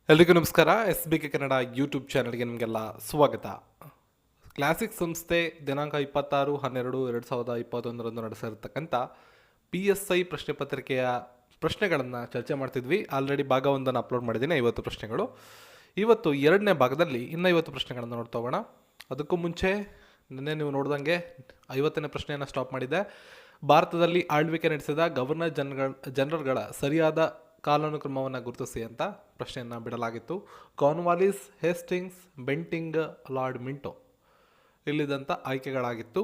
ಎಲ್ರಿಗೂ ನಮಸ್ಕಾರ. SBK Kannada YouTube ಚಾನಲ್ಗೆ ನಿಮಗೆಲ್ಲ ಸ್ವಾಗತ. ಕ್ಲಾಸಿಕ್ ಸಂಸ್ಥೆ ದಿನಾಂಕ 26/12/2021 ನಡೆಸಿರ್ತಕ್ಕಂಥ PSI ಪ್ರಶ್ನೆ ಪತ್ರಿಕೆಯ ಪ್ರಶ್ನೆಗಳನ್ನು ಚರ್ಚೆ ಮಾಡ್ತಿದ್ವಿ. ಆಲ್ರೆಡಿ ಭಾಗ 1 ಅಪ್ಲೋಡ್ ಮಾಡಿದ್ದೀನಿ, 50 ಪ್ರಶ್ನೆಗಳು. ಇವತ್ತು ಎರಡನೇ ಭಾಗದಲ್ಲಿ ಇನ್ನು 50 ಪ್ರಶ್ನೆಗಳನ್ನು ನೋಡ್ತಾ ಹೋಗೋಣ. ಅದಕ್ಕೂ ಮುಂಚೆ ನಿನ್ನೆ ನೀವು ನೋಡ್ದಂಗೆ 50ನೇ ಪ್ರಶ್ನೆಯನ್ನು ಸ್ಟಾಪ್ ಮಾಡಿದೆ. ಭಾರತದಲ್ಲಿ ಆಳ್ವಿಕೆ ನಡೆಸಿದ ಗವರ್ನರ್ ಜನರಲ್ಗಳ ಸರಿಯಾದ ಕಾಲಾನುಕ್ರಮವನ್ನು ಗುರುತಿಸಿ ಅಂತ ಪ್ರಶ್ನೆಯನ್ನು ಬಿಡಲಾಗಿತ್ತು. Cornwallis, Hastings, Bentinck, Lord Minto ಇಲ್ಲಿದ್ದಂಥ ಆಯ್ಕೆಗಳಾಗಿತ್ತು.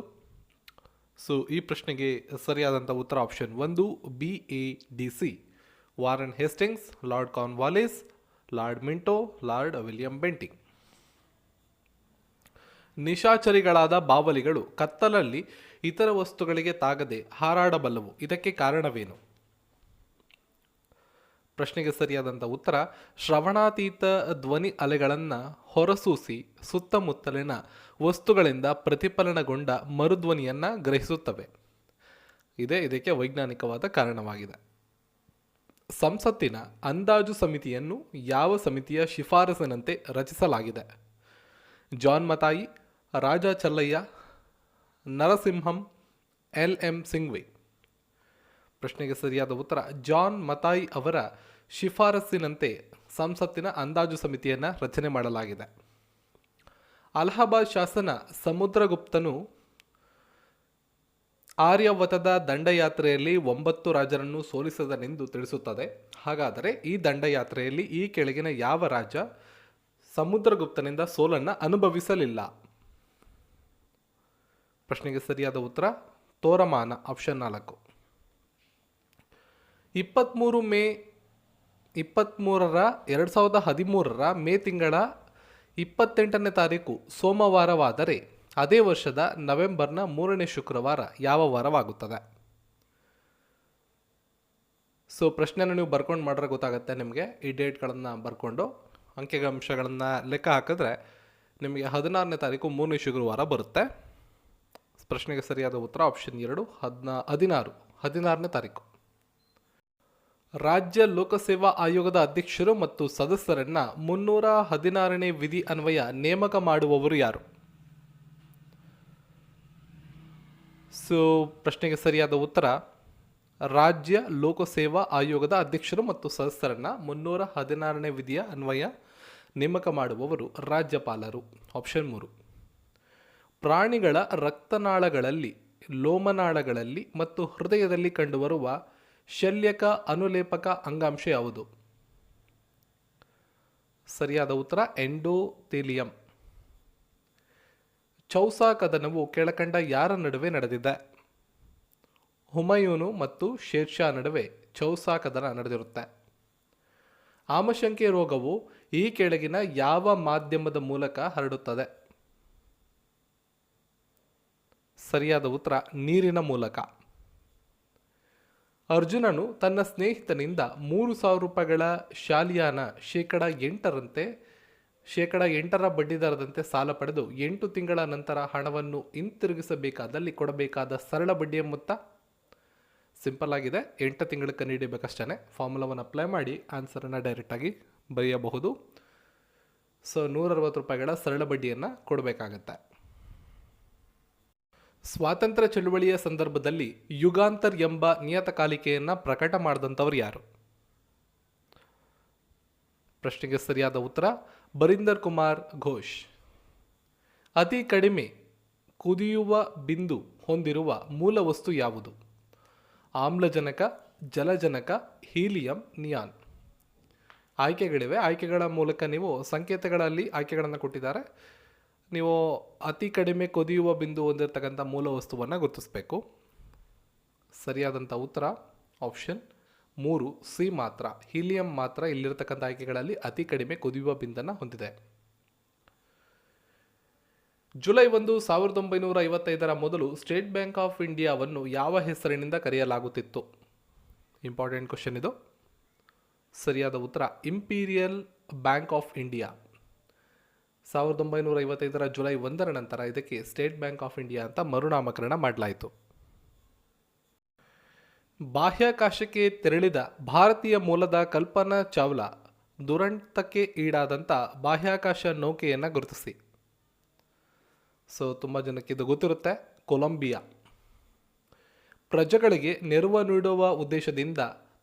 ಸೊ ಈ ಪ್ರಶ್ನೆಗೆ ಸರಿಯಾದಂಥ ಉತ್ತರ option 1 BADC: Warren Hastings, Lord Cornwallis, Lord Minto, Lord William Bentinck. ನಿಶಾಚರಿಗಳಾದ ಬಾವಲಿಗಳು ಕತ್ತಲಲ್ಲಿ ಇತರ ವಸ್ತುಗಳಿಗೆ ತಾಗದೆ ಹಾರಾಡಬಲ್ಲವು. ಇದಕ್ಕೆ ಕಾರಣವೇನು? ಪ್ರಶ್ನೆಗೆ ಸರಿಯಾದಂಥ ಉತ್ತರ ಶ್ರವಣಾತೀತ ಧ್ವನಿ ಅಲೆಗಳನ್ನು ಹೊರಸೂಸಿ ಸುತ್ತಮುತ್ತಲಿನ ವಸ್ತುಗಳಿಂದ ಪ್ರತಿಫಲನಗೊಂಡ ಮರುಧ್ವನಿಯನ್ನು ಗ್ರಹಿಸುತ್ತವೆ. ಇದಕ್ಕೆ ವೈಜ್ಞಾನಿಕವಾದ ಕಾರಣವಾಗಿದೆ. ಸಂಸತ್ತಿನ ಅಂದಾಜು ಸಮಿತಿಯನ್ನು ಯಾವ ಸಮಿತಿಯ ಶಿಫಾರಸಿನಂತೆ ರಚಿಸಲಾಗಿದೆ? John Mathai, Raja Chelliah, Narasimham, LM Singhvi. ಪ್ರಶ್ನೆಗೆ ಸರಿಯಾದ ಉತ್ತರ ಜಾನ್ ಮತಾಯಿ ಅವರ ಶಿಫಾರಸ್ಸಿನಂತೆ ಸಂಸತ್ತಿನ ಅಂದಾಜು ಸಮಿತಿಯನ್ನು ರಚನೆ ಮಾಡಲಾಗಿದೆ. ಅಲಹಾಬಾದ್ ಶಾಸನ ಸಮುದ್ರಗುಪ್ತನು ಆರ್ಯವತದ ದಂಡಯಾತ್ರೆಯಲ್ಲಿ 9 ರಾಜರನ್ನು ಸೋಲಿಸಿದನೆಂದು ತಿಳಿಸುತ್ತದೆ. ಹಾಗಾದರೆ ಈ ದಂಡಯಾತ್ರೆಯಲ್ಲಿ ಈ ಕೆಳಗಿನ ಯಾವ ರಾಜ ಸಮುದ್ರಗುಪ್ತನಿಂದ ಸೋಲನ್ನು ಅನುಭವಿಸಲಿಲ್ಲ? ಪ್ರಶ್ನೆಗೆ ಸರಿಯಾದ ಉತ್ತರ ತೋರಮಾನ, ಆಪ್ಷನ್ 4. 23 ಮೇ 2013 ಮೇ ತಿಂಗಳ 28ನೇ ತಾರೀಕು ಸೋಮವಾರವಾದರೆ ಅದೇ ವರ್ಷದ ನವೆಂಬರ್ನ 3ನೇ ಶುಕ್ರವಾರ ಯಾವ ವಾರವಾಗುತ್ತದೆ? ಸೊ ಪ್ರಶ್ನೆನ ನೀವು ಬರ್ಕೊಂಡು ಮಾಡ್ರೆ ಗೊತ್ತಾಗುತ್ತೆ ನಿಮಗೆ. ಈ ಡೇಟ್ಗಳನ್ನು ಬರ್ಕೊಂಡು ಅಂಕಿಅಂಶಗಳನ್ನು ಲೆಕ್ಕ ಹಾಕಿದ್ರೆ ನಿಮಗೆ 16ನೇ ತಾರೀಕು 3ನೇ ಶುಕ್ರವಾರ ಬರುತ್ತೆ. ಪ್ರಶ್ನೆಗೆ ಸರಿಯಾದ ಉತ್ತರ ಆಪ್ಷನ್ 2 16ನೇ ತಾರೀಕು. ರಾಜ್ಯ ಲೋಕಸೇವಾ ಆಯೋಗದ ಅಧ್ಯಕ್ಷರು ಮತ್ತು ಸದಸ್ಯರನ್ನ 316ನೇ ವಿಧಿ ಅನ್ವಯ ನೇಮಕ ಮಾಡುವವರು ಯಾರು? ಸೊ ಪ್ರಶ್ನೆಗೆ ಸರಿಯಾದ ಉತ್ತರ ರಾಜ್ಯ ಲೋಕಸೇವಾ ಆಯೋಗದ ಅಧ್ಯಕ್ಷರು ಮತ್ತು ಸದಸ್ಯರನ್ನ 316ನೇ ವಿಧಿಯ ಅನ್ವಯ ನೇಮಕ ಮಾಡುವವರು ರಾಜ್ಯಪಾಲರು, ಆಪ್ಷನ್ 3. ಪ್ರಾಣಿಗಳ ರಕ್ತನಾಳಗಳಲ್ಲಿ, ಲೋಮನಾಳಗಳಲ್ಲಿ ಮತ್ತು ಹೃದಯದಲ್ಲಿ ಕಂಡುಬರುವ ಶಲ್ಯಕ ಅನುಲೇಪಕ ಅಂಗಾಂಶ ಯಾವುದು? ಸರಿಯಾದ ಉತ್ತರ ಎಂಡೋಥೆಲಿಯಂ. ಚೌಸಾ ಕದನವು ಕೆಳಕಂಡ ಯಾರ ನಡುವೆ ನಡೆದಿದೆ? ಹುಮಾಯೂನು ಮತ್ತು ಶೇರ್ಷಾ ನಡುವೆ ಚೌಸಾ ಕದನ ನಡೆದಿರುತ್ತೆ. ಆಮಶಂಕೆ ರೋಗವು ಈ ಕೆಳಗಿನ ಯಾವ ಮಾಧ್ಯಮದ ಮೂಲಕ ಹರಡುತ್ತದೆ? ಸರಿಯಾದ ಉತ್ತರ ನೀರಿನ ಮೂಲಕ. ಅರ್ಜುನನು ತನ್ನ ಸ್ನೇಹಿತನಿಂದ 3,000 ರೂಪಾಯಿಗಳ ಶಾಲಿಯಾನ ಶೇಕಡ 8ರ ಬಡ್ಡಿದರದಂತೆ ಸಾಲ ಪಡೆದು 8 ತಿಂಗಳ ನಂತರ ಹಣವನ್ನು ಹಿಂತಿರುಗಿಸಬೇಕಾದಲ್ಲಿ ಕೊಡಬೇಕಾದ ಸರಳ ಬಡ್ಡಿಯ ಮೊತ್ತ? ಸಿಂಪಲ್ ಆಗಿದೆ, 8 ತಿಂಗಳಕ್ಕೆ ನೀಡಬೇಕಷ್ಟೇ. ಫಾರ್ಮುಲಾವನ್ನು ಅಪ್ಲೈ ಮಾಡಿ ಆನ್ಸರನ್ನು ಡೈರೆಕ್ಟಾಗಿ ಬರೆಯಬಹುದು. ಸೊ 160 ರೂಪಾಯಿಗಳ ಸರಳ ಬಡ್ಡಿಯನ್ನು ಕೊಡಬೇಕಾಗತ್ತೆ. ಸ್ವಾತಂತ್ರ್ಯ ಚಳುವಳಿಯ ಸಂದರ್ಭದಲ್ಲಿ ಯುಗಾಂತರ್ ಎಂಬ ನಿಯತಕಾಲಿಕೆಯನ್ನು ಪ್ರಕಟ ಮಾಡಿದಂಥವ್ರು ಯಾರು? ಪ್ರಶ್ನೆಗೆ ಸರಿಯಾದ ಉತ್ತರ ಬರಿಂದರ್ ಕುಮಾರ್ ಘೋಷ್. ಅತಿ ಕಡಿಮೆ ಕುದಿಯುವ ಬಿಂದು ಹೊಂದಿರುವ ಮೂಲ ವಸ್ತು ಯಾವುದು? ಆಮ್ಲಜನಕ, ಜಲಜನಕ, ಹೀಲಿಯಂ, ನಿಯಾನ್. ಆಯ್ಕೆಗಳಿವೆ. ಆಯ್ಕೆಗಳ ಮೂಲಕ ನೀವು ಸಂಕೇತಗಳಲ್ಲಿ ಆಯ್ಕೆಗಳನ್ನು ಕೊಟ್ಟಿದ್ದಾರೆ. ನೀವು ಅತಿ ಕಡಿಮೆ ಕುದಿಯುವ ಬಿಂದು ಹೊಂದಿರತಕ್ಕಂಥ ಮೂಲ ವಸ್ತುವನ್ನು ಗುರುತಿಸಬೇಕು. ಸರಿಯಾದಂಥ ಉತ್ತರ ಆಪ್ಷನ್ 3 ಸಿ ಮಾತ್ರ. ಹೀಲಿಯಂ ಮಾತ್ರ ಇಲ್ಲಿರತಕ್ಕಂಥ ಆಯ್ಕೆಗಳಲ್ಲಿ ಅತಿ ಕಡಿಮೆ ಕುದಿಯುವ ಬಿಂದನ್ನು ಹೊಂದಿದೆ. ಜುಲೈ 1, 1955 ಮೊದಲು ಸ್ಟೇಟ್ ಬ್ಯಾಂಕ್ ಆಫ್ ಇಂಡಿಯಾವನ್ನು ಯಾವ ಹೆಸರಿನಿಂದ ಕರೆಯಲಾಗುತ್ತಿತ್ತು? ಇಂಪಾರ್ಟೆಂಟ್ ಕ್ವಶನ್ ಇದು. ಸರಿಯಾದ ಉತ್ತರ imperial bank of India. 1955 July 1 ನಂತರ ಇದಕ್ಕೆ ಸ್ಟೇಟ್ ಬ್ಯಾಂಕ್ ಆಫ್ ಇಂಡಿಯಾ ಅಂತ ಮರುನಾಮಕರಣ ಮಾಡಲಾಯಿತು. ಬಾಹ್ಯಾಕಾಶಕ್ಕೆ ತೆರಳಿದ ಭಾರತೀಯ ಮೂಲದ ಕಲ್ಪನಾ ಚಾವ್ಲಾ ದುರಂತಕ್ಕೆ ಈಡಾದಂಥ ಬಾಹ್ಯಾಕಾಶ ನೌಕೆಯನ್ನು ಗುರುತಿಸಿ. ಸೊ ತುಂಬ ಜನಕ್ಕೆ ಇದು ಗೊತ್ತಿರುತ್ತೆ. ಕೊಲಂಬಿಯಾ. ಪ್ರಜೆಗಳಿಗೆ ನೆರವು ನೀಡುವ ಉದ್ದೇಶದಿಂದ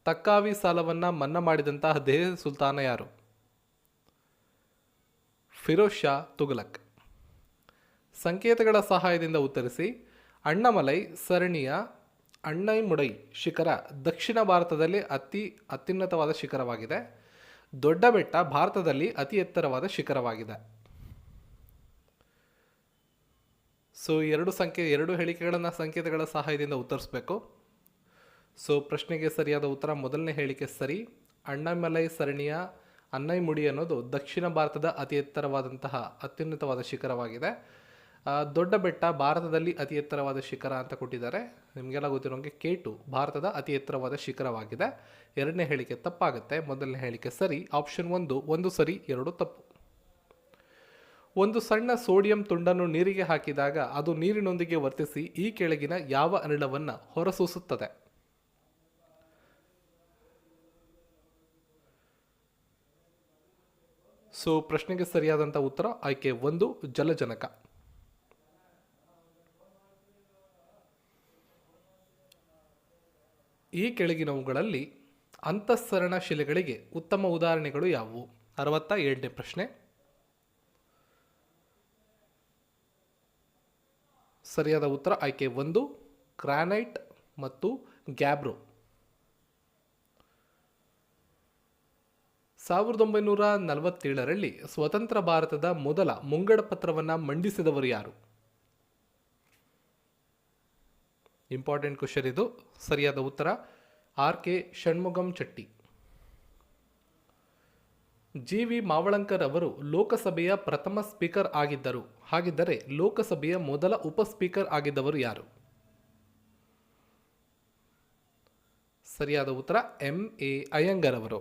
ತಕ್ಕಾವಿ ಸಾಲವನ್ನು ಮನ್ನಾ ಮಾಡಿದಂತಹ ದೆಹಲಿ ಸುಲ್ತಾನ ಯಾರು? ಫಿರೋಜ್ ಶಾ ತುಘಲಕ್. ಸಂಕೇತಗಳ ಸಹಾಯದಿಂದ ಉತ್ತರಿಸಿ. ಅಣ್ಣಾಮಲೈ ಸರಣಿಯ ಅಣ್ಣೈಮುಡೈ ಶಿಖರ ದಕ್ಷಿಣ ಭಾರತದಲ್ಲಿ ಅತ್ಯುನ್ನತವಾದ ಶಿಖರವಾಗಿದೆ. ದೊಡ್ಡ ಬೆಟ್ಟ ಭಾರತದಲ್ಲಿ ಅತಿ ಎತ್ತರವಾದ ಶಿಖರವಾಗಿದೆ. ಸೊ ಎರಡು ಹೇಳಿಕೆಗಳನ್ನು ಸಂಕೇತಗಳ ಸಹಾಯದಿಂದ ಉತ್ತರಿಸಬೇಕು. ಸೊ ಪ್ರಶ್ನೆಗೆ ಸರಿಯಾದ ಉತ್ತರ ಮೊದಲನೇ ಹೇಳಿಕೆ ಸರಿ. ಅಣ್ಣಾಮಲೈ ಸರಣಿಯ ಅನ್ನೈಮುಡಿ ಅನ್ನೋದು ದಕ್ಷಿಣ ಭಾರತದ ಅತಿ ಎತ್ತರವಾದಂತಹ ಅತ್ಯುನ್ನತವಾದ ಶಿಖರವಾಗಿದೆ. ದೊಡ್ಡ ಬೆಟ್ಟ ಭಾರತದಲ್ಲಿ ಅತಿ ಎತ್ತರವಾದ ಶಿಖರ ಅಂತ ಕೊಟ್ಟಿದ್ದಾರೆ. ನಿಮಗೆಲ್ಲ ಗೊತ್ತಿರೋಂಗೆ K2 ಭಾರತದ ಅತಿ ಎತ್ತರವಾದ ಶಿಖರವಾಗಿದೆ. ಎರಡನೇ ಹೇಳಿಕೆ ತಪ್ಪಾಗುತ್ತೆ. ಮೊದಲನೇ ಹೇಳಿಕೆ ಸರಿ. ಆಪ್ಷನ್ 1 ಸರಿ 2 ತಪ್ಪು. ಒಂದು ಸಣ್ಣ ಸೋಡಿಯಂ ತುಂಡನ್ನು ನೀರಿಗೆ ಹಾಕಿದಾಗ ಅದು ನೀರಿನೊಂದಿಗೆ ವರ್ತಿಸಿ ಈ ಕೆಳಗಿನ ಯಾವ ಅನಿಲವನ್ನು ಹೊರಸೂಸುತ್ತದೆ? ಸೊ ಪ್ರಶ್ನೆಗೆ ಸರಿಯಾದಂಥ ಉತ್ತರ ಆಯ್ಕೆ 1 ಜಲಜನಕ. ಈ ಕೆಳಗಿನವುಗಳಲ್ಲಿ ಅಂತಃಸರಣ ಶಿಲೆಗಳಿಗೆ ಉತ್ತಮ ಉದಾಹರಣೆಗಳು ಯಾವುವು? 67ನೇ ಪ್ರಶ್ನೆ. ಸರಿಯಾದ ಉತ್ತರ ಆಯ್ಕೆ 1 ಗ್ರಾನೈಟ್ ಮತ್ತು ಗ್ಯಾಬ್ರೋ. 1947ರಲ್ಲಿ ಸ್ವತಂತ್ರ ಭಾರತದ ಮೊದಲ ಮುಂಗಡ ಪತ್ರವನ್ನು ಮಂಡಿಸಿದವರು ಯಾರು? ಇಂಪಾರ್ಟೆಂಟ್ ಕ್ವೆಶ್ಚನ್ ಇದು. ಸರಿಯಾದ ಉತ್ತರ R.K. ಷಣ್ಮುಗಂ ಚೆಟ್ಟಿ. G.V. ಮಾವಳಂಕರ್ ಅವರು ಲೋಕಸಭೆಯ ಪ್ರಥಮ ಸ್ಪೀಕರ್ ಆಗಿದ್ದರು. ಹಾಗಿದ್ದರೆ ಲೋಕಸಭೆಯ ಮೊದಲ ಉಪಸ್ಪೀಕರ್ ಆಗಿದ್ದವರು ಯಾರು? ಸರಿಯಾದ ಉತ್ತರ M.A. ಅಯ್ಯಂಗರ್ ಅವರು.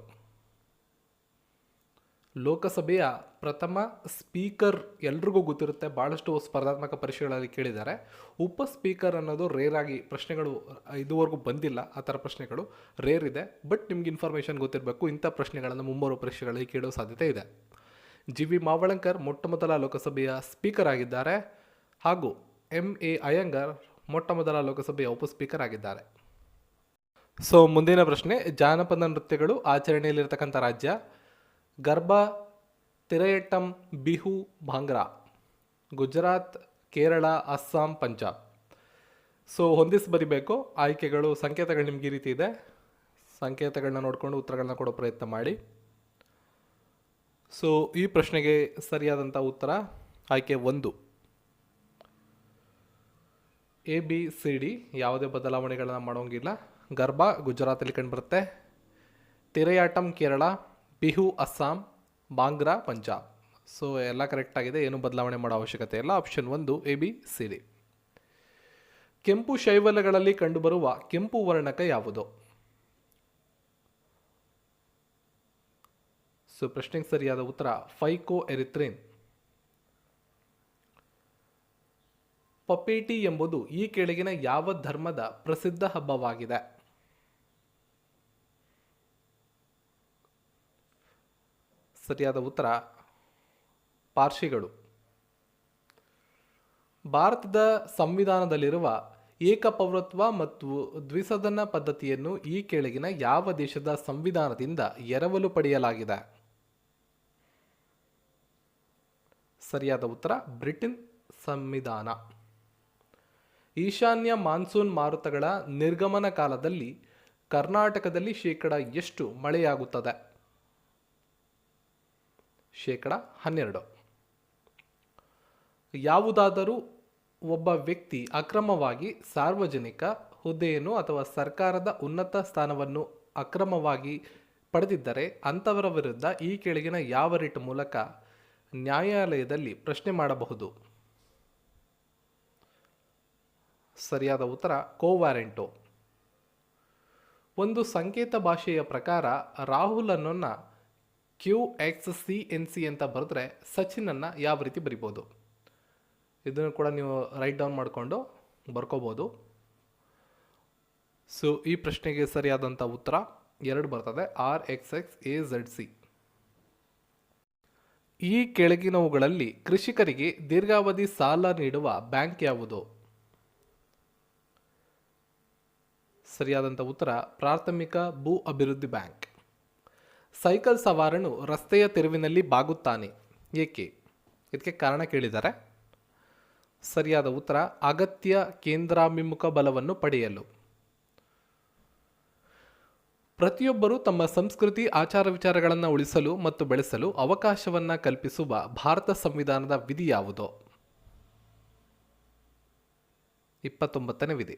ಲೋಕಸಭೆಯ ಪ್ರಥಮ ಸ್ಪೀಕರ್ ಎಲ್ರಿಗೂ ಗೊತ್ತಿರುತ್ತೆ, ಭಾಳಷ್ಟು ಸ್ಪರ್ಧಾತ್ಮಕ ಪರೀಕ್ಷೆಗಳಲ್ಲಿ ಕೇಳಿದ್ದಾರೆ. ಉಪ ಸ್ಪೀಕರ್ ಅನ್ನೋದು ರೇರ್ ಆಗಿ ಪ್ರಶ್ನೆಗಳು ಇದುವರೆಗೂ ಬಂದಿಲ್ಲ. ಆ ಥರ ಪ್ರಶ್ನೆಗಳು ರೇರ್ ಇದೆ. ಬಟ್ ನಿಮ್ಗೆ ಇನ್ಫಾರ್ಮೇಷನ್ ಗೊತ್ತಿರಬೇಕು, ಇಂಥ ಪ್ರಶ್ನೆಗಳನ್ನು ಮುಂಬರುವ ಪರೀಕ್ಷೆಗಳಲ್ಲಿ ಕೇಳೋ ಸಾಧ್ಯತೆ ಇದೆ. G.V. ಮಾವಳಂಕರ್ ಮೊಟ್ಟಮೊದಲ ಲೋಕಸಭೆಯ ಸ್ಪೀಕರ್ ಆಗಿದ್ದಾರೆ ಹಾಗೂ M.A. ಅಯ್ಯಂಗರ್ ಮೊಟ್ಟಮೊದಲ ಲೋಕಸಭೆಯ ಉಪ ಸ್ಪೀಕರ್ ಆಗಿದ್ದಾರೆ. ಸೊ ಮುಂದಿನ ಪ್ರಶ್ನೆ. ಜಾನಪದ ನೃತ್ಯಗಳು ಆಚರಣೆಯಲ್ಲಿರ್ತಕ್ಕಂಥ ರಾಜ್ಯ? ಗರ್ಬಾ, ತಿರಯಟ್ಟಂ, ಬಿಹು, ಭಾಂಗ್ರಾ. ಗುಜರಾತ್, ಕೇರಳ, ಅಸ್ಸಾಂ, ಪಂಜಾಬ್. ಸೊ ಹೊಂದಿಸಿ ಬರಿಬೇಕು. ಆಯ್ಕೆಗಳು ಸಂಕೇತಗಳು ನಿಮ್ಗೆ ಈ ರೀತಿ ಇದೆ. ಸಂಕೇತಗಳನ್ನ ನೋಡಿಕೊಂಡು ಉತ್ತರಗಳನ್ನ ಕೊಡೋ ಪ್ರಯತ್ನ ಮಾಡಿ. ಸೊ ಈ ಪ್ರಶ್ನೆಗೆ ಸರಿಯಾದಂಥ ಉತ್ತರ ಆಯ್ಕೆ 1 ABCD. ಯಾವುದೇ ಬದಲಾವಣೆಗಳನ್ನ ಮಾಡೋಂಗಿಲ್ಲ. ಗರ್ಬಾ ಗುಜರಾತಲ್ಲಿ ಕಂಡುಬರುತ್ತೆ, ತಿರಯಾಟಂ ಕೇರಳ, ಬಿಹು ಅಸ್ಸಾಂ, ಭಾಂಗ್ರಾ ಪಂಜಾಬ್. ಸೊ ಎಲ್ಲ ಕರೆಕ್ಟ್ ಆಗಿದೆ, ಏನು ಬದಲಾವಣೆ ಮಾಡೋ ಅವಶ್ಯಕತೆ ಇಲ್ಲ. Option 1 ABCD. ಕೆಂಪು ಶೈವಲಗಳಲ್ಲಿ ಕಂಡುಬರುವ ಕೆಂಪು ವರ್ಣಕ ಯಾವುದು? ಸೊ ಪ್ರಶ್ನೆಗೆ ಸರಿಯಾದ ಉತ್ತರ ಫೈಕೋ ಎರಿಥ್ರಿನ್. ಪಪೇಟಿ ಎಂಬುದು ಈ ಕೆಳಗಿನ ಯಾವ ಧರ್ಮದ ಪ್ರಸಿದ್ಧ ಹಬ್ಬವಾಗಿದೆ? ಸರಿಯಾದ ಉತ್ತರ ಪಾರ್ಸಿಗಳು. ಭಾರತದ ಸಂವಿಧಾನದಲ್ಲಿರುವ ಏಕಪೌರತ್ವ ಮತ್ತು ದ್ವಿಸದನ ಪದ್ಧತಿಯನ್ನು ಈ ಕೆಳಗಿನ ಯಾವ ದೇಶದ ಸಂವಿಧಾನದಿಂದ ಎರವಲು ಪಡೆಯಲಾಗಿದೆ? ಸರಿಯಾದ ಉತ್ತರ ಬ್ರಿಟನ್ ಸಂವಿಧಾನ. ಈಶಾನ್ಯ ಮಾನ್ಸೂನ್ ಮಾರುತಗಳ ನಿರ್ಗಮನ ಕಾಲದಲ್ಲಿ ಕರ್ನಾಟಕದಲ್ಲಿ ಶೇಕಡ ಎಷ್ಟು ಮಳೆಯಾಗುತ್ತದೆ? ಶೇಕಡ 12. ಯಾವುದಾದರೂ ಒಬ್ಬ ವ್ಯಕ್ತಿ ಅಕ್ರಮವಾಗಿ ಸಾರ್ವಜನಿಕ ಹುದ್ದೆಯನ್ನು ಅಥವಾ ಸರ್ಕಾರದ ಉನ್ನತ ಸ್ಥಾನವನ್ನು ಅಕ್ರಮವಾಗಿ ಪಡೆದಿದ್ದರೆ ಅಂಥವರ ವಿರುದ್ಧ ಈ ಕೆಳಗಿನ ಯಾವ ರಿಟ್ ಮೂಲಕ ನ್ಯಾಯಾಲಯದಲ್ಲಿ ಪ್ರಶ್ನೆ ಮಾಡಬಹುದು? ಸರಿಯಾದ ಉತ್ತರ ಕೋವಾರೆಂಟೋ. ಒಂದು ಸಂಕೇತ ಭಾಷೆಯ ಪ್ರಕಾರ ರಾಹುಲನನ್ನು QXCNC ಅಂತ ಬರೆದ್ರೆ ಸಚಿನನ್ನು ಯಾವ ರೀತಿ ಬರಿಬೋದು? ಇದನ್ನು ಕೂಡ ನೀವು ರೈಟ್ ಡೌನ್ ಮಾಡಿಕೊಂಡು ಬರ್ಕೋಬೋದು. ಸೊ ಈ ಪ್ರಶ್ನೆಗೆ ಸರಿಯಾದಂಥ ಉತ್ತರ 2 ಬರ್ತದೆ, RXXAZC. ಈ ಕೆಳಗಿನವುಗಳಲ್ಲಿ ಕೃಷಿಕರಿಗೆ ದೀರ್ಘಾವಧಿ ಸಾಲ ನೀಡುವ ಬ್ಯಾಂಕ್ ಯಾವುದು? ಸರಿಯಾದಂಥ ಉತ್ತರ ಪ್ರಾಥಮಿಕ ಭೂ ಅಭಿವೃದ್ಧಿ ಬ್ಯಾಂಕ್. ಸೈಕಲ್ ಸವಾರನು ರಸ್ತೆಯ ತಿರುವಿನಲ್ಲಿ ಬಾಗುತ್ತಾನೆ, ಏಕೆ? ಇದಕ್ಕೆ ಕಾರಣ ಕೇಳಿದ್ದಾರೆ. ಸರಿಯಾದ ಉತ್ತರ ಅಗತ್ಯ ಕೇಂದ್ರಾಭಿಮುಖ ಬಲವನ್ನು ಪಡೆಯಲು. ಪ್ರತಿಯೊಬ್ಬರೂ ತಮ್ಮ ಸಂಸ್ಕೃತಿ ಆಚಾರ ವಿಚಾರಗಳನ್ನು ಉಳಿಸಲು ಮತ್ತು ಬೆಳೆಸಲು ಅವಕಾಶವನ್ನು ಕಲ್ಪಿಸುವ ಭಾರತ ಸಂವಿಧಾನದ ವಿಧಿ ಯಾವುದು? 29ನೇ ವಿಧಿ.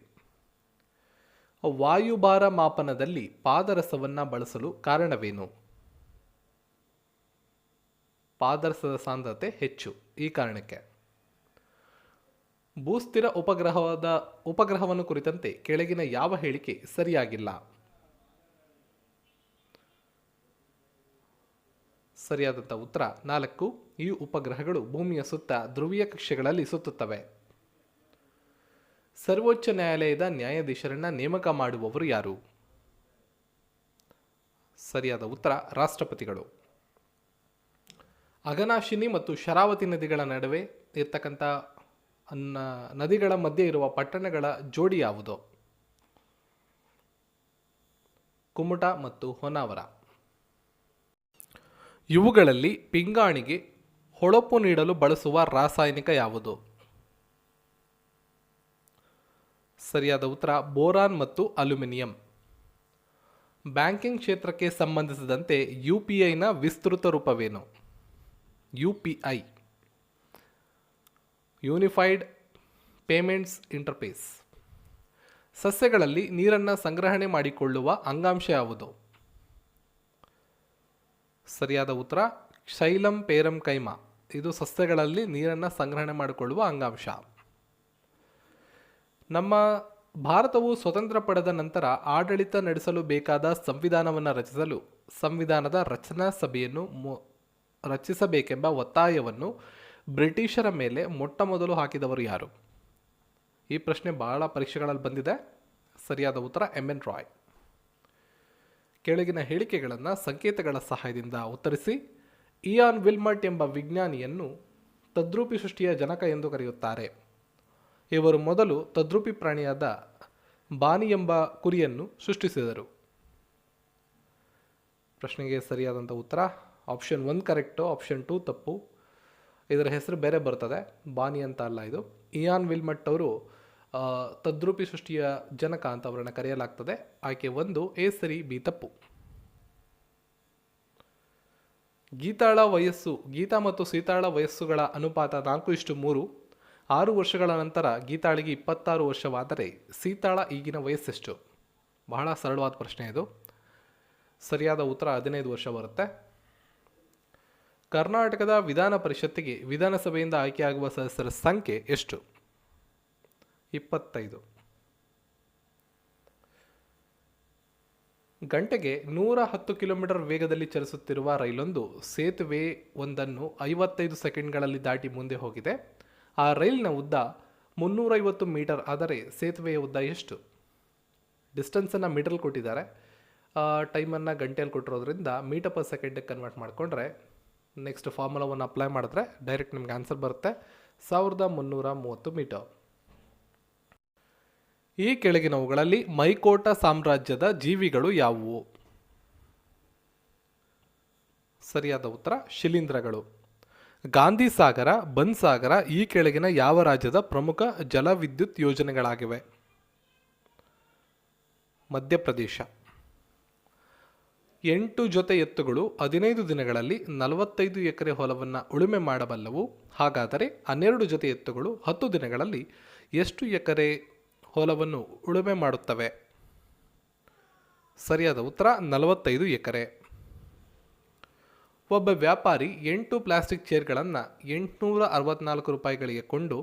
ವಾಯುಭಾರ ಮಾಪನದಲ್ಲಿ ಪಾದರಸವನ್ನು ಬಳಸಲು ಕಾರಣವೇನು? ಪಾದರಸದ ಸಾಂದ್ರತೆ ಹೆಚ್ಚು, ಈ ಕಾರಣಕ್ಕೆ. ಭೂಸ್ಥಿರ ಉಪಗ್ರಹವನ್ನು ಕುರಿತಂತೆ ಕೆಳಗಿನ ಯಾವ ಹೇಳಿಕೆ ಸರಿಯಾಗಿಲ್ಲ? ಸರಿಯಾದಂಥ ಉತ್ತರ 4. ಈ ಉಪಗ್ರಹಗಳು ಭೂಮಿಯ ಸುತ್ತ ಧ್ರುವೀಯ ಕಕ್ಷೆಗಳಲ್ಲಿ ಸುತ್ತುತ್ತವೆ. ಸರ್ವೋಚ್ಚ ನ್ಯಾಯಾಲಯದ ನ್ಯಾಯಾಧೀಶರನ್ನ ನೇಮಕ ಮಾಡುವವರು ಯಾರು? ಸರಿಯಾದ ಉತ್ತರ ರಾಷ್ಟ್ರಪತಿಗಳು. ಅಘನಾಶಿನಿ ಮತ್ತು ಶರಾವತಿ ನದಿಗಳ ನಡುವೆ ಇರ್ತಕ್ಕಂಥ ನದಿಗಳ ಮಧ್ಯೆ ಇರುವ ಪಟ್ಟಣಗಳ ಜೋಡಿ ಯಾವುದು? ಕುಮಟಾ ಮತ್ತು ಹೊನ್ನಾವರ. ಇವುಗಳಲ್ಲಿ ಪಿಂಗಾಣಿಗೆ ಹೊಳಪು ನೀಡಲು ಬಳಸುವ ರಾಸಾಯನಿಕ ಯಾವುದು? ಸರಿಯಾದ ಉತ್ತರ ಬೋರಾನ್ ಮತ್ತು ಅಲ್ಯೂಮಿನಿಯಂ. ಬ್ಯಾಂಕಿಂಗ್ ಕ್ಷೇತ್ರಕ್ಕೆ ಸಂಬಂಧಿಸಿದಂತೆ UPIನ ವಿಸ್ತೃತ ರೂಪವೇನು? UPI unified payments interface. ಸಸ್ಯಗಳಲ್ಲಿ ನೀರನ್ನು ಸಂಗ್ರಹಣೆ ಮಾಡಿಕೊಳ್ಳುವ ಅಂಗಾಂಶ ಯಾವುದು? ಸರಿಯಾದ ಉತ್ತರ ಶೈಲಂ ಪೇರಂ ಕೈಮ. ಇದು ಸಸ್ಯಗಳಲ್ಲಿ ನೀರನ್ನು ಸಂಗ್ರಹಣೆ ಮಾಡಿಕೊಳ್ಳುವ ಅಂಗಾಂಶ. ನಮ್ಮ ಭಾರತವು ಸ್ವತಂತ್ರ ಪಡೆದ ನಂತರ ಆಡಳಿತ ನಡೆಸಲು ಬೇಕಾದ ಸಂವಿಧಾನವನ್ನು ರಚಿಸಲು ಸಂವಿಧಾನದ ರಚನಾ ಸಭೆಯನ್ನು ರಚಿಸಬೇಕೆಂಬ ಒತ್ತಾಯವನ್ನು ಬ್ರಿಟಿಷರ ಮೇಲೆ ಮೊಟ್ಟ ಮೊದಲು ಹಾಕಿದವರು ಯಾರು? ಈ ಪ್ರಶ್ನೆ ಬಹಳ ಪರೀಕ್ಷೆಗಳಲ್ಲಿ ಬಂದಿದೆ. ಸರಿಯಾದ ಉತ್ತರ MN ರಾಯ್. ಕೆಳಗಿನ ಹೇಳಿಕೆಗಳನ್ನು ಸಂಕೇತಗಳ ಸಹಾಯದಿಂದ ಉತ್ತರಿಸಿ. ಇಯಾನ್ ವಿಲ್ಮಟ್ ಎಂಬ ವಿಜ್ಞಾನಿಯನ್ನು ತದ್ರೂಪಿ ಸೃಷ್ಟಿಯ ಜನಕ ಎಂದು ಕರೆಯುತ್ತಾರೆ. ಇವರು ಮೊದಲು ತದ್ರೂಪಿ ಪ್ರಾಣಿಯಾದ ಬಾನಿ ಎಂಬ ಕುರಿಯನ್ನು ಸೃಷ್ಟಿಸಿದರು. ಪ್ರಶ್ನೆಗೆ ಸರಿಯಾದಂಥ ಉತ್ತರ ಆಪ್ಷನ್ 1 ಕರೆಕ್ಟು, ಆಪ್ಷನ್ 2 ತಪ್ಪು. ಇದರ ಹೆಸರು ಬೇರೆ ಬರ್ತದೆ, ಬಾನಿ ಅಂತ ಅಲ್ಲ ಇದು. ಇಯಾನ್ ವಿಲ್ಮಟ್ ಅವರು ತದ್ರೂಪಿ ಸೃಷ್ಟಿಯ ಜನಕ ಅಂತ ಅವರನ್ನು ಕರೆಯಲಾಗ್ತದೆ. ಆಯ್ಕೆ 1 ಎ ಸರಿ, ಬಿ ತಪ್ಪು. ಗೀತಾ ಮತ್ತು ಸೀತಾಳ ವಯಸ್ಸುಗಳ ಅನುಪಾತ 4:3. 6 ವರ್ಷಗಳ ನಂತರ ಗೀತಾಳಿಗೆ 26 ವರ್ಷವಾದರೆ ಸೀತಾಳ ಈಗಿನ ವಯಸ್ಸೆಷ್ಟು? ಬಹಳ ಸರಳವಾದ ಪ್ರಶ್ನೆ ಇದು. ಸರಿಯಾದ ಉತ್ತರ 15 ವರ್ಷ ಬರುತ್ತೆ. ಕರ್ನಾಟಕದ ವಿಧಾನ ಪರಿಷತ್ತಿಗೆ ವಿಧಾನಸಭೆಯಿಂದ ಆಯ್ಕೆಯಾಗುವ ಸದಸ್ಯರ ಸಂಖ್ಯೆ ಎಷ್ಟು? 25. ಗಂಟೆಗೆ 110 ಕಿಲೋಮೀಟರ್ ವೇಗದಲ್ಲಿ ಚಲಿಸುತ್ತಿರುವ ರೈಲೊಂದು ಸೇತುವೆ ಒಂದನ್ನು 55 ಸೆಕೆಂಡ್ಗಳಲ್ಲಿ ದಾಟಿ ಮುಂದೆ ಹೋಗಿದೆ. ಆ ರೈಲಿನ ಉದ್ದ 350 ಮೀಟರ್ ಆದರೆ ಸೇತುವೆಯ ಉದ್ದ ಎಷ್ಟು? ಡಿಸ್ಟೆನ್ಸನ್ನು ಮೀಟರ್ಲ್ಲಿ ಕೊಟ್ಟಿದ್ದಾರೆ, ಟೈಮನ್ನು ಗಂಟೆಯಲ್ಲಿ ಕೊಟ್ಟಿರೋದ್ರಿಂದ ಮೀಟರ್ ಪರ್ ಸೆಕೆಂಡಿಗೆ ಕನ್ವರ್ಟ್ ಮಾಡಿಕೊಂಡ್ರೆ ನೆಕ್ಸ್ಟ್ ಫಾರ್ಮುಲಾವನ್ನು ಅಪ್ಲೈ ಮಾಡಿದ್ರೆ ಡೈರೆಕ್ಟ್ ನಿಮ್ಗೆ ಆನ್ಸರ್ ಬರುತ್ತೆ 1330 ಮೀಟರ್. ಈ ಕೆಳಗಿನವುಗಳಲ್ಲಿ ಮೈಕೋಟ ಸಾಮ್ರಾಜ್ಯದ ಜೀವಿಗಳು ಯಾವುವು? ಸರಿಯಾದ ಉತ್ತರ ಶಿಲೀಂಧ್ರಗಳು. ಗಾಂಧಿ ಸಾಗರ, ಬನ್ಸಾಗರ ಈ ಕೆಳಗಿನ ಯಾವ ರಾಜ್ಯದ ಪ್ರಮುಖ ಜಲವಿದ್ಯುತ್ ಯೋಜನೆಗಳಾಗಿವೆ? ಮಧ್ಯಪ್ರದೇಶ. 8 ಜೊತೆ ಎತ್ತುಗಳು 15 ದಿನಗಳಲ್ಲಿ 45 ಎಕರೆ ಹೊಲವನ್ನು ಉಳುಮೆ ಮಾಡಬಲ್ಲವು. ಹಾಗಾದರೆ 12 ಜೊತೆ ಎತ್ತುಗಳು 10 ದಿನಗಳಲ್ಲಿ ಎಷ್ಟು ಎಕರೆ ಹೊಲವನ್ನು ಉಳುಮೆ ಮಾಡುತ್ತವೆ? ಸರಿಯಾದ ಉತ್ತರ 45 ಎಕರೆ. ಒಬ್ಬ ವ್ಯಾಪಾರಿ 8 ಪ್ಲಾಸ್ಟಿಕ್ ಚೇರ್ಗಳನ್ನು 864 ರೂಪಾಯಿಗಳಿಗೆ ಕೊಂಡು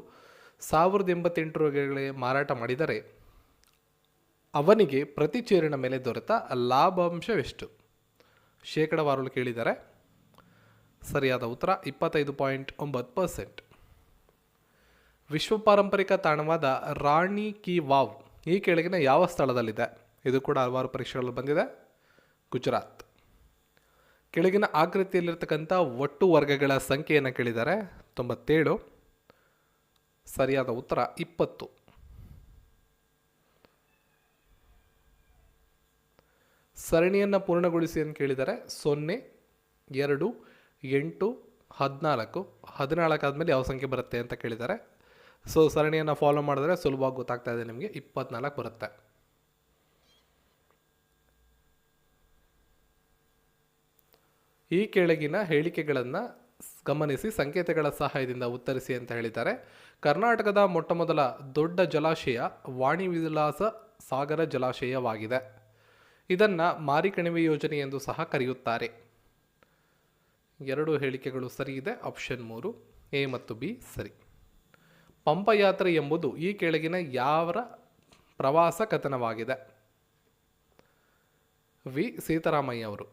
1088 ರೂಪಾಯಿಗಳಿಗೆ ಮಾರಾಟ ಮಾಡಿದರೆ ಅವನಿಗೆ ಪ್ರತಿ ಚೇರಿನ ಮೇಲೆ ದೊರೆತ ಲಾಭಾಂಶವೆಷ್ಟು? ಶೇಕಡವಾರು ಕೇಳಿದ್ದಾರೆ. ಸರಿಯಾದ ಉತ್ತರ 25.9%. ವಿಶ್ವ ಪಾರಂಪರಿಕ ತಾಣವಾದ ರಾಣಿ ಕಿ ವಾವ್ ಈ ಕೆಳಗಿನ ಯಾವ ಸ್ಥಳದಲ್ಲಿದೆ? ಇದು ಕೂಡ ಹಲವಾರು ಪರೀಕ್ಷೆಗಳಲ್ಲಿ ಬಂದಿದೆ. ಗುಜರಾತ್. ಕೆಳಗಿನ ಆಕೃತಿಯಲ್ಲಿರ್ತಕ್ಕಂಥ ಒಟ್ಟು ವರ್ಗಗಳ ಸಂಖ್ಯೆಯನ್ನು ಕೇಳಿದ್ದಾರೆ 97. ಸರಿಯಾದ ಉತ್ತರ 20. ಸರಣಿಯನ್ನು ಪೂರ್ಣಗೊಳಿಸಿ ಅಂತ ಕೇಳಿದರೆ 0, 2, 8, 14. 14 ಆದಮೇಲೆ ಯಾವ ಸಂಖ್ಯೆ ಬರುತ್ತೆ ಅಂತ ಕೇಳಿದ್ದಾರೆ. ಸೊ ಸರಣಿಯನ್ನು ಫಾಲೋ ಮಾಡಿದ್ರೆ ಸುಲಭವಾಗಿ ಗೊತ್ತಾಗ್ತಾ ಇದೆ ನಿಮಗೆ, 24 ಬರುತ್ತೆ. ಈ ಕೆಳಗಿನ ಹೇಳಿಕೆಗಳನ್ನು ಗಮನಿಸಿ ಸಂಕೇತಗಳ ಸಹಾಯದಿಂದ ಉತ್ತರಿಸಿ ಅಂತ ಹೇಳಿದ್ದಾರೆ. ಕರ್ನಾಟಕದ ಮೊಟ್ಟಮೊದಲ ದೊಡ್ಡ ಜಲಾಶಯ ವಾಣಿ ವಿಲಾಸ ಸಾಗರ ಜಲಾಶಯವಾಗಿದೆ. ಇದನ್ನು ಮಾರಿಕಣಿವೆ ಯೋಜನೆ ಎಂದು ಸಹ ಕರೆಯುತ್ತಾರೆ. 2 ಹೇಳಿಕೆಗಳು ಸರಿ ಇದೆ. ಆಪ್ಷನ್ 3 ಎ ಮತ್ತು ಬಿ ಸರಿ. ಪಂಪಯಾತ್ರೆ ಎಂಬುದು ಈ ಕೆಳಗಿನ ಯಾವ ಪ್ರವಾಸ ಕಥನವಾಗಿದೆ? ವಿ. ಸೀತಾರಾಮಯ್ಯ ಅವರು.